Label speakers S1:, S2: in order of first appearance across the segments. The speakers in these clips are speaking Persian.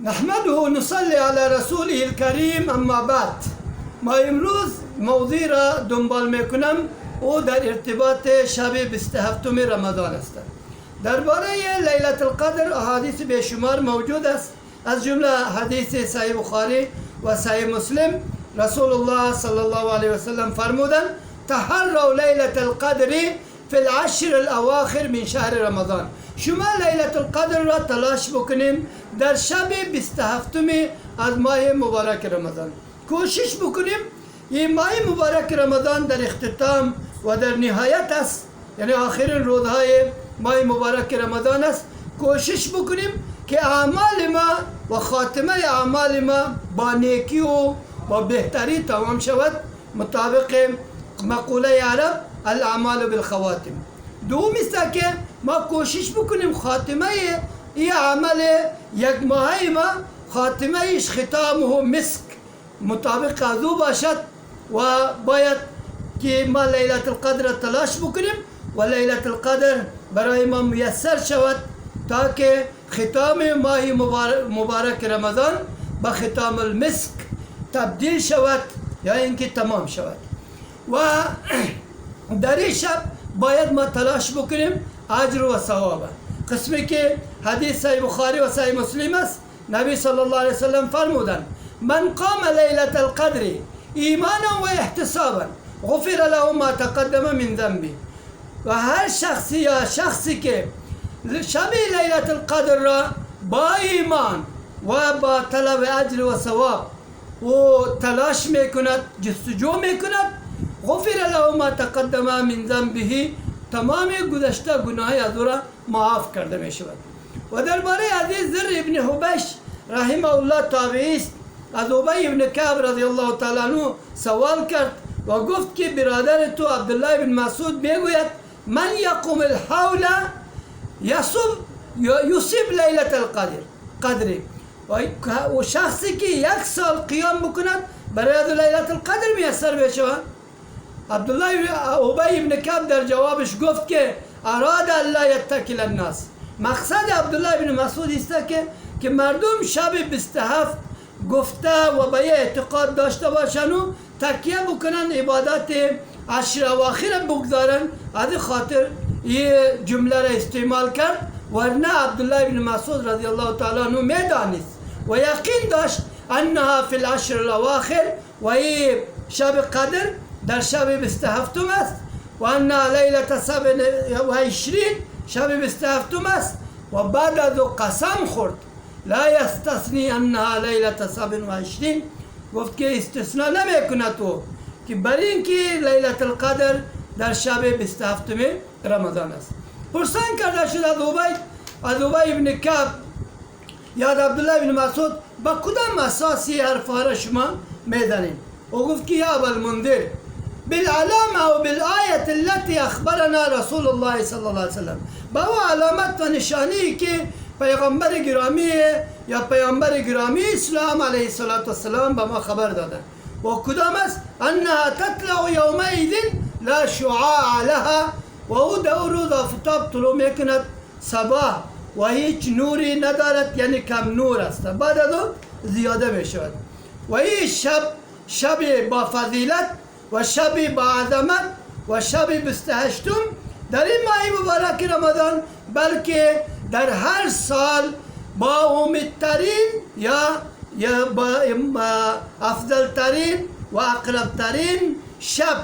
S1: نحمده ونصلي على رسوله الكريم اما بعد. ما امروز موضوع را دنبال میکنم او در ارتباط شب 27 رمضان است. درباره لیلت القدر احادیث بیشمار موجود است، از جمله حدیث صحیح بخاری و صحیح مسلم. رسول الله صلی الله علیه و سلم فرمودند تحروا لیلت القدر فی العشر الاواخر من شهر رمضان. شما لیلت القدر را تلاش بکنیم در شب 27 از ماه مبارک رمضان. کوشش بکنیم این ماه مبارک رمضان در اختتام و در نهایت است، یعنی آخرین روزهای ماه مبارک رمضان است. کوشش بکنیم که اعمال ما و خاتمه اعمال ما با نیکی و با بهتری تمام شود، مطابق مقوله عرب الاعمال بالخواتم. دوم است که ما کوشش بکنیم خاتمه این عمل یک ماهی ما خاتمه ایش ختامه مسک مطابق از او باشد و باید که ما لیلت القدر تلاش بکنیم و لیلت القدر برای ما میسر شود تا که ختام ماه مبارک رمضان با ختام المسک تبدیل شود یا اینکه تمام شود. و در این شب باید ما تلاش بکنیم اجر و ثواب. قسمی که حدیث صحیح بخاری و صحیح مسلم است، نبی صلی الله علیه وسلم فرمودند من قام لیلت القدر ایمانا و احتسابا غفر له ما تقدم من ذنبه. و هر شخصی یا شخصی که شب لیلت القدر را با ایمان و با طلب اجر و ثواب و تلاش میکند، جستجو میکند، غفر له ما تقدم من ذنبه، تمام گذشته گناه از او را معاف کرده می شود. و درباره حدیث ذر ابن حبیش رحمه الله تابعی است، از ابی ابن کعب رضی الله تعالی عنه سوال کرد و گفت که برادر تو عبدالله بن مسعود میگوید من یقوم الحول یصیب لیلت القدر. و شخصی که یک سال قیام بکند برای لیلت القدر میسر بشود. عبدالله ابی ابن کعب در جوابش گفت که اراد الله یتکل الناس، مقصد عبدالله ابن مسعود است که مردم شب 27 گفته و به اعتقاد داشته باشند و تکیه بکنن عبادت عشر اواخر بگذارن. از خاطر این جمله را استعمال کرد، ورنه عبدالله ابن مسعود رضی الله تعالی عنه میدانست و یقین داشت انها فی العشر الاواخر و این شب قدر در شب 27 است و انها لیلت 27 شب 27 است. و بعد از قسم خورد لا یستثنی انها لیلت 27، گفت که استثناء نمیکنه تو که بر این که لیلت القدر در شب 27 رمضان است. پرسان کرده شد از ابی ابن کعب یا عبدالله ابن مسعود با کدام اساسی حرفها را شما میدانید؟ و گفت که یا ابا المنذر بالعلامه و بالآیت التي اخبرنا رسول الله صلی الله علیه وسلم، با او علامت و نشانی که پیغمبر گرامی یا پیامبر گرامی اسلام علیه السلام به ما خبر داده. و کدام است؟ انها تطلع یومئذ لا شعاع لها، و او در روز آفتاب طلوع میکند صباح و هیچ نوری ندارد، یعنی کم نور است، بعد از او زیاده میشود. و این شب با فضیلت و شب با عظمت و شب 28 در این ماه مبارک رمضان، بلکه در هر سال با امیدترین یا با افضلترین و اقربترین شب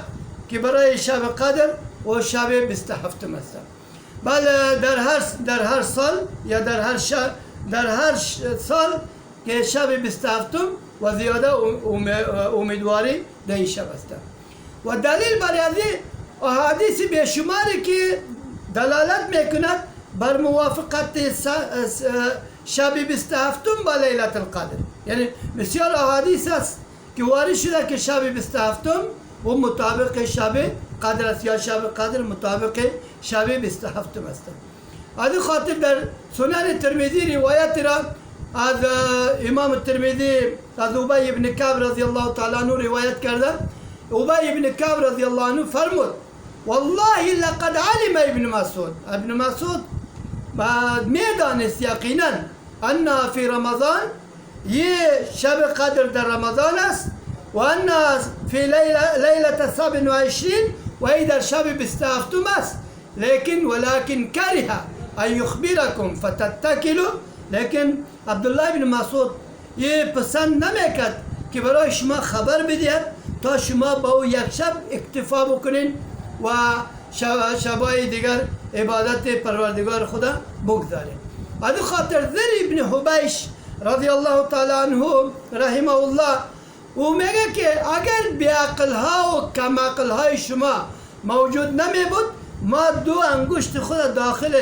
S1: که برای شب قدر و شب 27 است. بله در هر سال یا در هر سال که شب 27 و زیاده امیدواری در این شب است. و دلیل برای از احادیث بیشماری که دلالت میکند بر موافقت شب 27 با لیلت القدر، یعنی بسیار احادیث است که وارد شده که شب 27 و مطابق شب قدر است یا شب قدر مطابق شب 27 است. از خاطر در سنن ترمذی روایت را از امام ترمذی از ابی ابن کعب رضی الله تعالی عنه روایت کرده. ابی ابن کعب رضی الله عنه فرمود والله لقد علم ابن مسعود میدانست یقینا ان فی رمضان یه شب قدر در رمضان است و ان فی لیلة 27 و ای در شب 27 است ولكن کره ان یخبرکم فتتکلوا. لیکن عبدالله بن مسعود یه پسند نمیکرد که برای شما خبر بدهد تا شما با او یک شب اکتفا بکنین و شبای دیگر عبادت پروردگار خدا بگذارین. از خاطر زر ابن حبیش رضی الله تعالی عنه رحمه الله او میگه که اگر بیعقل ها و کم عقل های شما موجود نمی بود ما دو انگشت خود داخل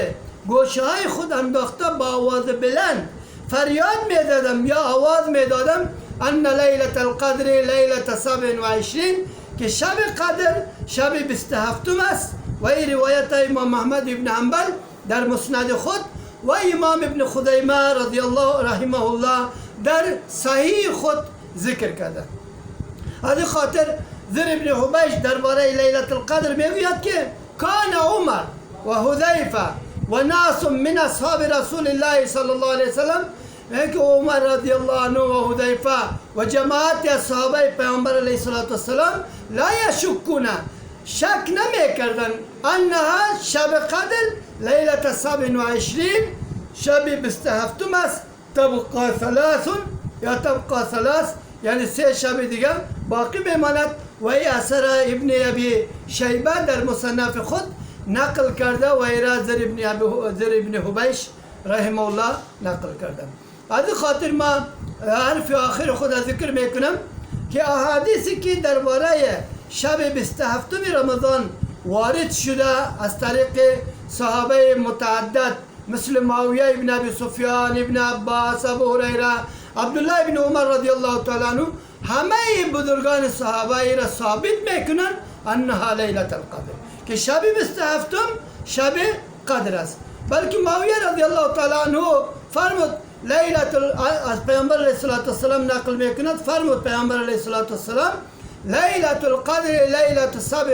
S1: گوشه های خود انداخته با آواز بلند فریاد میدادم یا آواز میدادم ان لیلة القدر لیلة 27 که شب قدر شب 27 است و این روایت امام محمد ابن حنبل در مسند خود و امام ابن خزیمه رضی الله رحمه الله در صحیح خود ذکر کرده. از خاطر زر ابن حبیش درباره لیلة القدر میگوید که کان عمر و حذیفه و ناس من اصحاب رسول الله صلی الله علیه وسلم که عمر رضی الله عنه و حذیفه و جماعت اصحابه پیامبر علیه السلام لا یشکون شک نمی کردن انها شب قدر لیلة 27 شب 27 است تبقى ثلاث یا تبقى ثلاث یعنی سه شب دیگر باقی بماند و ای اثر ابن ابی شیبه در مصنف خود نقل کرده و ایرا زر ابن حبیش رحمه الله نقل کرده. از خاطر ما حرف آخر خود ذکر میکنم که احادیثی که درباره شب 27 رمضان وارد شده از طریق صحابه متعدد مثل معاویه ابن ابی سفیان، ابن عباس، ابو هریره، عبدالله ابن عمر رضی الله تعالی عنه همه بزرگان صحابه را ثابت میکنن انها لیلة القدر که شب 27 شب قدر است. بلکه معاویه رضی الله تعالی عنه فرمود از پیامبر علیه السلام نقل میکند فرمود پیامبر علیه السلام لیلة القدر لیلة 27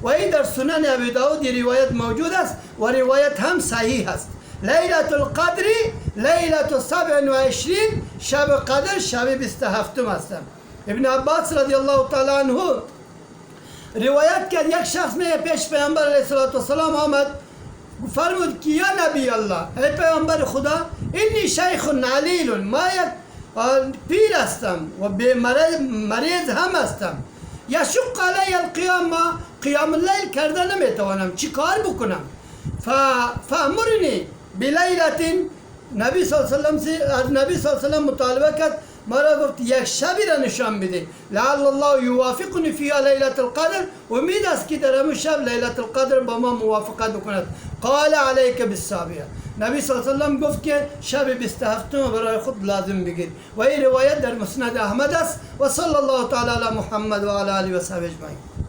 S1: و این در سنن ابی داود روایت موجود است و روایت هم صحیح است. لیلة القدر لیلة 27 شب قدر شب 27 است. ابن عباس رضی الله تعالی عنه روایت کرد یک شخص می پیش پیامبر علیه السلام آمد فرمود که یا نبی الله ای پیامبر خدا اینی شیخ علیل ما یک پیر هستم و مریض هم هستم یشق علی القیام قیام اللیل کرده نمیتوانم چی کار بکنم فامرنی بلیلة نبی صلی الله علیه وسلم مطالبه کرد مرا گفت یک شبی را نشان بده لعل الله یوافقنی فیها لیلة القدر امید است که در همون شب لیلة القدر با ما موافقت بکند. قال علیک بالسابعه نبی صلی الله علیه وسلم گفت که شب 27 برای خود لازم بگیر و این روایت در مسند احمد است و صلی الله تعالی علی محمد و علی آله و صحبه اجمعین.